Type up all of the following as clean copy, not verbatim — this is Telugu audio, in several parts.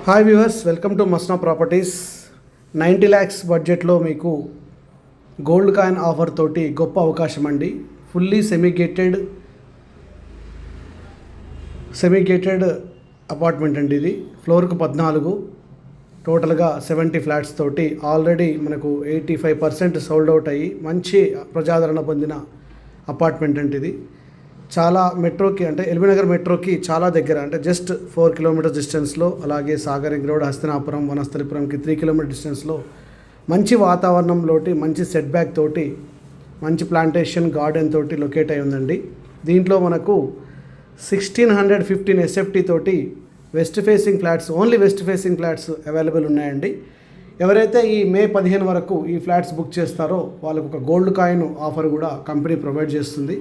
Hi viewers, welcome to Masna properties. 90 lakhs బడ్జెట్లో మీకు గోల్డ్ కాయిన్ ఆఫర్ తోటి గొప్ప అవకాశం అండి. ఫుల్లీ సెమీ గేటెడ్ అపార్ట్మెంట్ అండి. ఇది ఫ్లోర్కు 14, టోటల్గా 70 ఫ్లాట్స్ తోటి ఆల్రెడీ మనకు 85% సోల్డ్ అవుట్ అయ్యి మంచి ప్రజాదరణ పొందిన అపార్ట్మెంట్ అంటే ఇది. చాలా మెట్రోకి అంటే ఎల్బీనగర్ మెట్రోకి చాలా దగ్గర, అంటే జస్ట్ 4 kilometers డిస్టెన్స్లో, అలాగే సాగర్ రింగ్ రోడ్, హస్తినాపురం, వనస్థలిపురంకి 3 kilometers డిస్టెన్స్లో మంచి వాతావరణంలోటి, మంచి సెట్ బ్యాక్ తోటి, మంచి ప్లాంటేషన్ గార్డెన్ తోటి లొకేట్ అయి ఉందండి. దీంట్లో మనకు 1615 SFT తోటి west facing flats, only west facing flats available ఉన్నాయండి. ఎవరైతే ఈ మే 15 వరకు ఈ ఫ్లాట్స్ బుక్ చేస్తారో వాళ్ళకు ఒక గోల్డ్ కాయిన్ ఆఫర్ కూడా కంపెనీ ప్రొవైడ్ చేస్తుంది.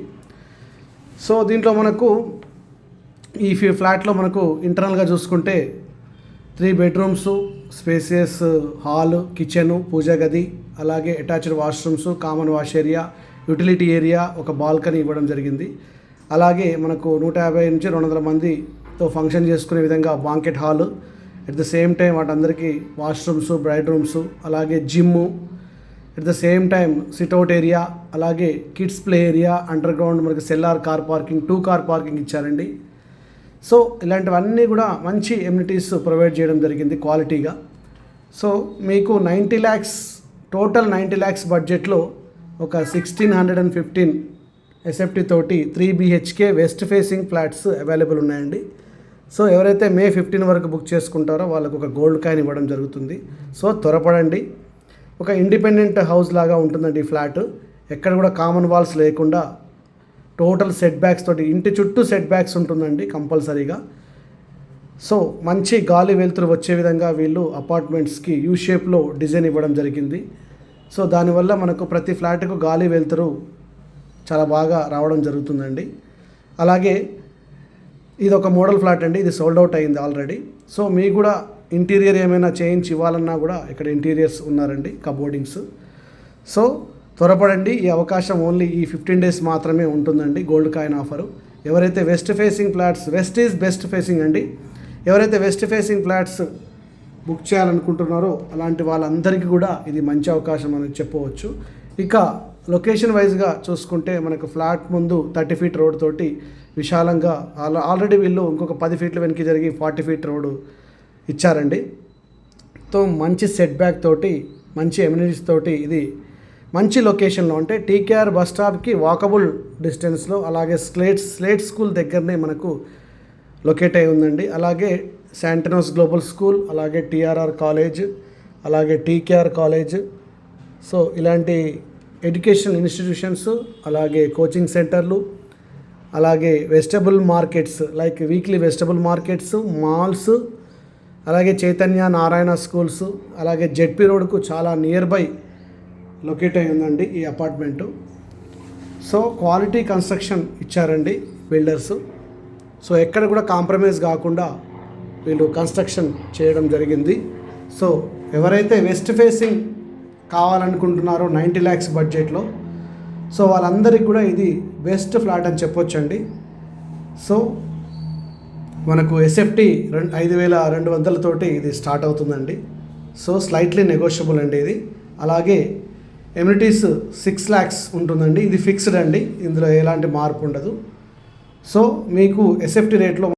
సో దీంట్లో మనకు ఈ ఫ్లాట్లో మనకు ఇంటర్నల్గా చూసుకుంటే 3 bedrooms, స్పేసియస్ హాల్, కిచెను, పూజా గది, అలాగే attached washrooms, common wash area, utility area, ఒక బాల్కనీ ఇవ్వడం జరిగింది. అలాగే మనకు 150 నుంచి 200 మందితో ఫంక్షన్ చేసుకునే విధంగా banquet hall, at the same time వాటందరికీ వాష్రూమ్స్, బ్రైడ్ రూమ్స్, అలాగే gym, at the same time sit out area, అలాగే kids play area, under ground మనకి cellar, car parking, 2 car parking ఇచ్చారండి. సో ఇలాంటివన్నీ కూడా మంచి ఎమ్యూనిటీస్ ప్రొవైడ్ చేయడం జరిగింది క్వాలిటీగా. సో మీకు 90 lakhs, టోటల్ 90 lakhs బడ్జెట్లో ఒక 1615 SFT తోటి 3 BHK west facing flats available ఉన్నాయండి. సో ఎవరైతే మే 15 వరకు బుక్ చేసుకుంటారో వాళ్ళకు ఒక గోల్డ్ కాయిన్ ఇవ్వడం జరుగుతుంది. సో త్వరపడండి. ఒక ఇండిపెండెంట్ హౌస్ లాగా ఉంటుందండి ఈ ఫ్లాట్. ఎక్కడ కూడా కామన్ వాల్స్ లేకుండా టోటల్ సెట్ బ్యాక్స్ తోటి, ఇంటి చుట్టూ సెట్ బ్యాక్స్ ఉంటుందండి కంపల్సరీగా. సో మంచి గాలి వెలుతురు వచ్చే విధంగా వీళ్ళు అపార్ట్మెంట్స్కి యూ షేప్లో డిజైన్ ఇవ్వడం జరిగింది. సో దానివల్ల మనకు ప్రతి ఫ్లాట్కు గాలి వెలుతురు చాలా బాగా రావడం జరుగుతుందండి. అలాగే ఇది ఒక మోడల్ ఫ్లాట్ అండి. ఇది సోల్డ్ అవుట్ అయింది ఆల్రెడీ. సో మీకు కూడా ఇంటీరియర్ ఏమైనా చేంజ్ ఇవ్వాలన్నా కూడా ఇక్కడ ఇంటీరియర్స్ ఉన్నారండి, కబోర్డింగ్స్. సో త్వరపడండి. ఈ అవకాశం ఓన్లీ ఈ 15 days మాత్రమే ఉంటుందండి గోల్డ్ కాయిన్ ఆఫరు. ఎవరైతే west facing flats, west is best facing అండి, ఎవరైతే వెస్ట్ ఫేసింగ్ ఫ్లాట్స్ బుక్ చేయాలనుకుంటున్నారో అలాంటి వాళ్ళందరికీ కూడా ఇది మంచి అవకాశం అని చెప్పవచ్చు. ఇక లొకేషన్ వైజ్గా చూసుకుంటే మనకు ఫ్లాట్ ముందు 30 feet రోడ్ తోటి విశాలంగా ఆల్రెడీ వీళ్ళు ఇంకొక 10 feet వెనక్కి జరిగి 40 feet రోడ్డు ఇచ్చారండి. తో మంచి సెట్ బ్యాక్ తోటి, మంచి ఎమ్యూనిటీస్ తోటి ఇది మంచి లొకేషన్లో, అంటే టీకేఆర్ బస్ స్టాప్కి వాకబుల్ డిస్టెన్స్లో, అలాగే స్లేట్ స్కూల్ దగ్గరనే మనకు లొకేట్ అయి ఉందండి. అలాగే శాంటనోస్ గ్లోబల్ స్కూల్, అలాగే TRR కాలేజ్, అలాగే టీకేఆర్ కాలేజ్. సో ఇలాంటి ఎడ్యుకేషనల్ ఇన్స్టిట్యూషన్స్, అలాగే కోచింగ్ సెంటర్లు, అలాగే vegetable markets like weekly vegetable markets, malls, అలాగే చైతన్య, నారాయణ స్కూల్స్, అలాగే జెడ్పీ రోడ్కు చాలా నియర్ బై లొకేట్ అయి ఉందండి ఈ అపార్ట్మెంటు. సో క్వాలిటీ కన్స్ట్రక్షన్ ఇచ్చారండి బిల్డర్స్. సో ఎక్కడ కూడా కాంప్రమైజ్ కాకుండా వీళ్ళు కన్స్ట్రక్షన్ చేయడం జరిగింది. సో ఎవరైతే వెస్ట్ ఫేసింగ్ కావాలనుకుంటున్నారో 90 lakhs బడ్జెట్లో, సో వాళ్ళందరికీ కూడా ఇది బెస్ట్ ఫ్లాట్ అని చెప్పొచ్చండి. సో మనకు SFT 5200 తోటి ఇది స్టార్ట్ అవుతుందండి. సో స్లైట్లీ నెగోషియబుల్ అండి ఇది. అలాగే ఎమ్యూనిటీస్ 6 lakhs ఉంటుందండి. ఇది ఫిక్స్డ్ అండి, ఇందులో ఎలాంటి మార్పు ఉండదు. సో మీకు SFT రేట్లో